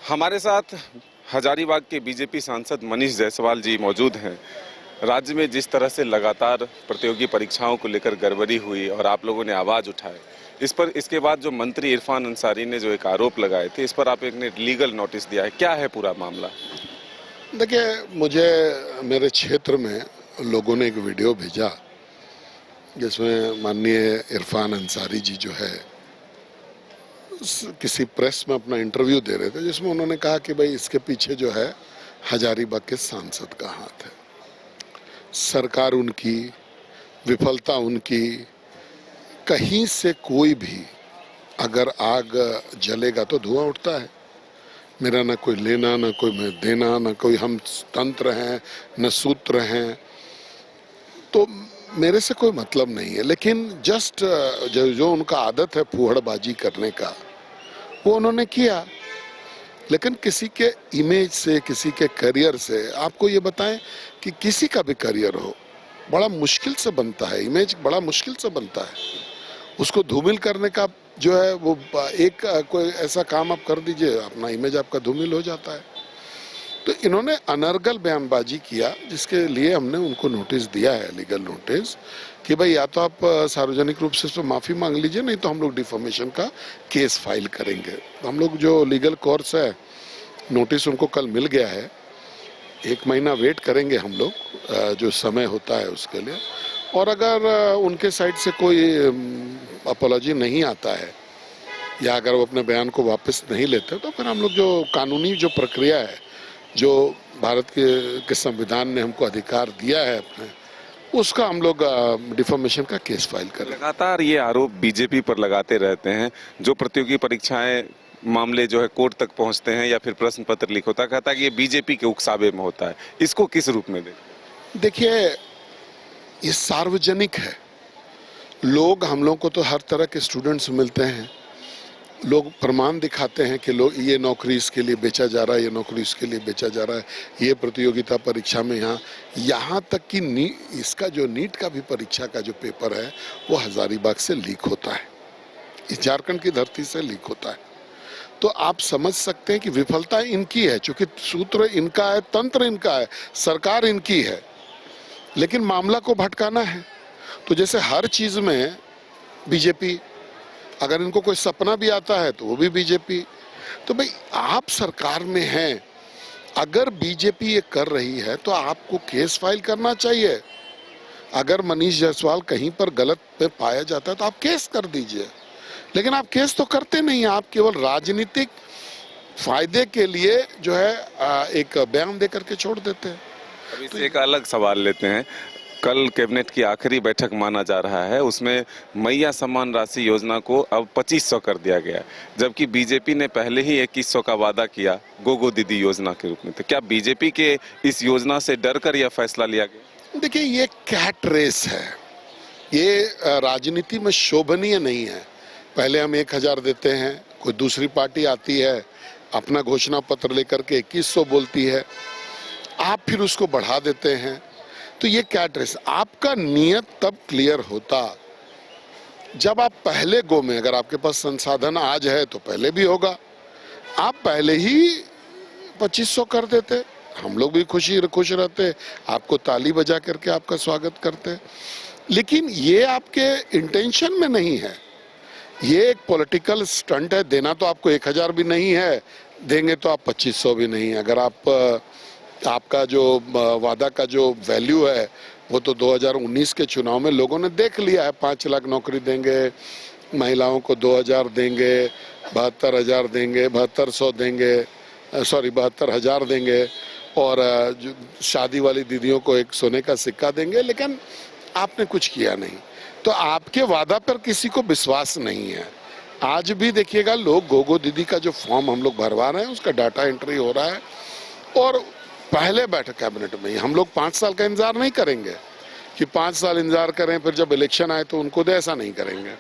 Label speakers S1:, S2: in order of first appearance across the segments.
S1: हमारे साथ हजारीबाग के बीजेपी सांसद मनीष जायसवाल जी मौजूद हैं। राज्य में जिस तरह से लगातार प्रतियोगी परीक्षाओं को लेकर गड़बड़ी हुई और आप लोगों ने आवाज़ उठाए, इस पर इसके बाद जो मंत्री इरफान अंसारी ने जो एक आरोप लगाए थे, इस पर आप एक ने लीगल नोटिस दिया है। क्या है पूरा मामला?
S2: देखिए, मुझे मेरे क्षेत्र में लोगों ने एक वीडियो भेजा जिसमें माननीय इरफान अंसारी जी जो है किसी प्रेस में अपना इंटरव्यू दे रहे थे, जिसमें उन्होंने कहा कि भाई इसके पीछे जो है हजारीबाग के सांसद का हाथ है। सरकार उनकी, विफलता उनकी। कहीं से कोई भी अगर आग जलेगा तो धुआं उठता है। मेरा ना कोई लेना, ना कोई मैं देना, ना कोई हम तंत्र हैं, न सूत्र हैं, तो मेरे से कोई मतलब नहीं है। लेकिन जस्ट जो उनका आदत है फूहड़बाजी करने का, वो उन्होंने किया। लेकिन किसी के इमेज से, किसी के करियर से, आपको ये बताएं कि किसी का भी करियर हो बड़ा मुश्किल से बनता है, इमेज बड़ा मुश्किल से बनता है। उसको धूमिल करने का जो है वो एक कोई ऐसा काम आप कर दीजिए, अपना इमेज आपका धूमिल हो जाता है। तो इन्होंने अनर्गल बयानबाजी किया, जिसके लिए हमने उनको नोटिस दिया है, लीगल नोटिस, कि भाई या तो आप सार्वजनिक रूप से इसमें माफ़ी मांग लीजिए, नहीं तो हम लोग डिफॉर्मेशन का केस फाइल करेंगे। हम लोग जो लीगल कोर्स है, नोटिस उनको कल मिल गया है। 1 महीना वेट करेंगे हम लोग, जो समय होता है उसके लिए। और अगर उनके साइड से कोई अपॉलॉजी नहीं आता है या अगर वो अपने बयान को वापस नहीं लेते, तो फिर हम लोग जो कानूनी जो प्रक्रिया है, जो भारत के संविधान ने हमको अधिकार दिया है अपने, उसका हम लोग डिफॉर्मेशन का केस फाइल करें।
S1: लगातार ये आरोप बीजेपी पर लगाते रहते हैं। जो प्रतियोगी परीक्षाएं मामले जो है कोर्ट तक पहुंचते हैं या फिर प्रश्न पत्र लीक होता है, कहता है कि ये बीजेपी के उकसावे में होता है। इसको किस रूप में
S2: देखिए, ये सार्वजनिक है। लोग, हम लोग को तो हर तरह के स्टूडेंट्स मिलते हैं, लोग प्रमाण दिखाते हैं कि लोग ये नौकरी इसके लिए बेचा जा रहा है, ये नौकरी इसके लिए बेचा जा रहा है, ये प्रतियोगिता परीक्षा में यहाँ तक कि इसका जो नीट का भी परीक्षा का जो पेपर है वो हजारीबाग से लीक होता है, इस झारखंड की धरती से लीक होता है। तो आप समझ सकते हैं कि विफलता इनकी है, चूंकि सूत्र इनका है, तंत्र इनका है, सरकार इनकी है, लेकिन मामला को भटकाना है। तो जैसे हर चीज में बीजेपी, अगर इनको कोई सपना भी आता है तो वो भी बीजेपी। तो भाई आप सरकार में हैं, अगर बीजेपी ये कर रही है तो आपको केस फाइल करना चाहिए। अगर मनीष जायसवाल कहीं पर गलत पे पाया जाता है तो आप केस कर दीजिए, लेकिन आप केस तो करते नहीं। आप केवल राजनीतिक फायदे के लिए जो है एक बयान दे करके छोड़ देते हैं।
S1: अब इससे एक अलग सवाल लेते हैं। कल कैबिनेट की आखिरी बैठक माना जा रहा है, उसमें मैया सम्मान राशि योजना को अब 2500 कर दिया गया है, जबकि बीजेपी ने पहले ही 2100 का वादा किया गोगो दीदी योजना के रूप में। तो क्या बीजेपी के इस योजना से डर कर यह फैसला लिया गया?
S2: देखिए, ये कैट रेस है, ये राजनीति में शोभनीय नहीं है। पहले हम 1000 देते हैं, कोई दूसरी पार्टी आती है अपना घोषणा पत्र लेकर के 2100 बोलती है, आप फिर उसको बढ़ा देते हैं। तो ये कैट रेस, आपका नियत तब क्लियर होता जब आप पहले गो में, अगर आपके पास संसाधन आज है तो पहले भी होगा, आप पहले ही 2500 कर देते, हम लोग भी खुश रहते, आपको ताली बजा करके आपका स्वागत करते। लेकिन ये आपके इंटेंशन में नहीं है, ये एक पॉलिटिकल स्टंट है। देना तो आपको 1000 भी नहीं है, देंगे तो आप 2500 भी नहीं। अगर आपका जो वादा का जो वैल्यू है वो तो 2019 के चुनाव में लोगों ने देख लिया है। 5 लाख नौकरी देंगे, महिलाओं को 2000 देंगे, 72,000 देंगे, 7200 देंगे, सॉरी 72,000 देंगे, और शादी वाली दीदियों को एक सोने का सिक्का देंगे। लेकिन आपने कुछ किया नहीं, तो आपके वादा पर किसी को विश्वास नहीं है। आज भी देखिएगा, लोग गोगो दीदी का जो फॉर्म हम लोग भरवा रहे हैं उसका डाटा एंट्री हो रहा है, और पहले बैठक कैबिनेट में ही हम लोग 5 साल का इंतजार नहीं करेंगे कि 5 साल इंतजार करें फिर जब इलेक्शन आए तो उनको दे, ऐसा नहीं करेंगे।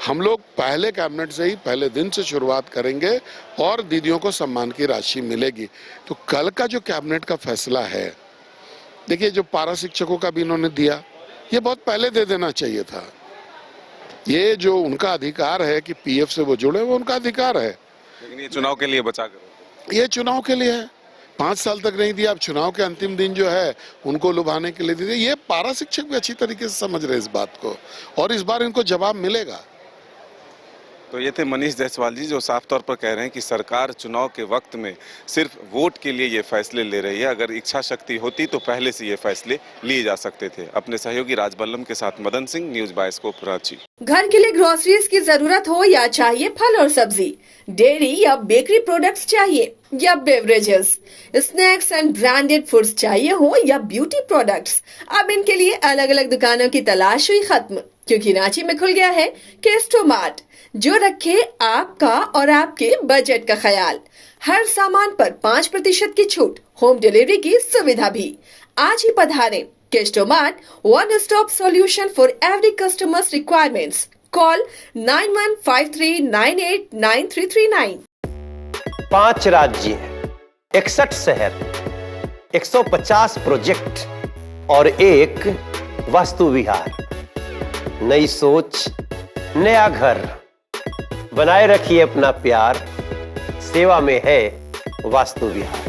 S2: हम लोग पहले कैबिनेट से ही, पहले दिन से शुरुआत करेंगे और दीदियों को सम्मान की राशि मिलेगी। तो कल का जो कैबिनेट का फैसला है, देखिए, जो पारा शिक्षकों का भी इन्होंने दिया, ये बहुत पहले दे देना चाहिए था। ये जो उनका अधिकार है कि पीएफ से वो जुड़े, वो उनका अधिकार है।
S1: लेकिन ये चुनाव के लिए बचा कर
S2: ये चुनाव के लिए है, 5 साल तक नहीं दिया, अब चुनाव के अंतिम दिन जो है उनको लुभाने के लिए दे दिया। ये पारा शिक्षक भी अच्छी तरीके से समझ रहे हैं इस बात को, और इस बार इनको जवाब मिलेगा।
S1: तो ये थे मनीष जायसवाल जी, जो साफ तौर पर कह रहे हैं कि सरकार चुनाव के वक्त में सिर्फ वोट के लिए ये फैसले ले रही है। अगर इच्छा शक्ति होती तो पहले से ये फैसले लिए जा सकते थे। अपने सहयोगी राजबल्लम के साथ मदन सिंह, न्यूज बायोस्कोप, रांची।
S3: घर के लिए ग्रोसरीज की जरूरत हो या चाहिए फल और सब्जी, डेयरी या बेकरी प्रोडक्ट्स चाहिए या beverages, snacks and branded foods चाहिए हो या ब्यूटी प्रोडक्ट्स, अब इनके लिए अलग अलग दुकानों की तलाश हुई खत्म, क्योंकि रांची में खुल गया है केस्टो मार्ट, जो रखे आपका और आपके बजट का ख्याल। हर सामान पर 5% की छूट, होम डिलीवरी की सुविधा भी। आज ही पधारें Kesto mart, one stop solution for every customers requirements. Call 9153989339।
S4: 5 राज्य, 61 शहर, 150 प्रोजेक्ट और एक वास्तु विहार। नई सोच, नया घर। बनाए रखिए अपना प्यार, सेवा में है वास्तु विहार।